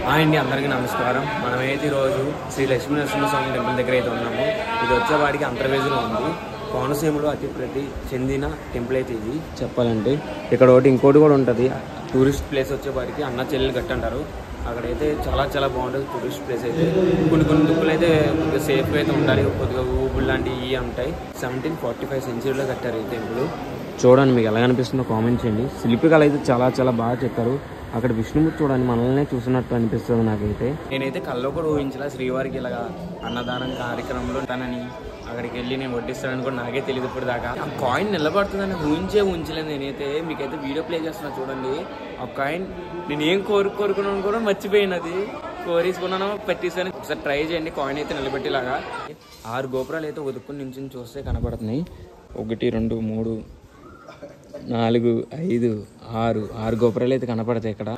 అండి అందరికీ నమస్కారం. మనమైతే ఈరోజు శ్రీ లక్ష్మీ నరసింహస్వామి టెంపుల్ దగ్గర అయితే ఉన్నాము. ఇది వచ్చేవాడికి అంతర్వేదిలో ఉంది. కోనసీమలో అతి చెందిన టెంపుల్ అయితే ఇది చెప్పాలంటే. ఇక్కడ ఇంకోటి కూడా ఉంటుంది. టూరిస్ట్ ప్లేస్ వచ్చేవాడికి అన్న చెల్లెలు గట్టు అంటారు. అక్కడైతే చాలా బాగుంటుంది టూరిస్ట్ ప్లేస్ అయితే. కొన్ని దుక్కులు అయితే కొద్దిగా సేఫ్గా అయితే ఉండాలి. కొద్దిగా ఊబులు లాంటివి ఉంటాయి. 1745 సెంచరీలో కట్టారు ఈ టెంపుల్. చూడండి మీకు ఎలా అనిపిస్తుందో కామెంట్ చేయండి. శిల్పికలు అయితే చాలా బాగా చెప్తారు. అక్కడ విష్ణుమూర్తి చూడండి మనల్నే చూసినట్టు అనిపిస్తుంది నాకైతే. నేనైతే కల్లో కూడా ఊహించలా శ్రీవారికి ఇలాగా అన్నదానం కార్యక్రమంలో ఉంటానని, అక్కడికి వెళ్ళి నేను వడ్డిస్తానని కూడా నాకే తెలియదు ఇప్పుడు దాకా. ఆ కాయిన్ నిలబడుతుందని ఊహించలేదు నేనైతే. మీకైతే వీడియో ప్లే చేస్తున్నా చూడండి. ఆ కాయిన్ నేను ఏం కోరుకున్నాను కూడా మర్చిపోయినది. కోరేసుకున్నాను పెట్టేసాను. ఒకసారి ట్రై చేయండి కాయిన్ అయితే నిలబెట్టేలాగా. 6 గోపురాలు అయితే ఉదుక్కుని నుంచి చూస్తే కనబడుతున్నాయి. 1 2 3 4 5 6 గోపురాలు అయితే కనపడతాయి ఇక్కడ.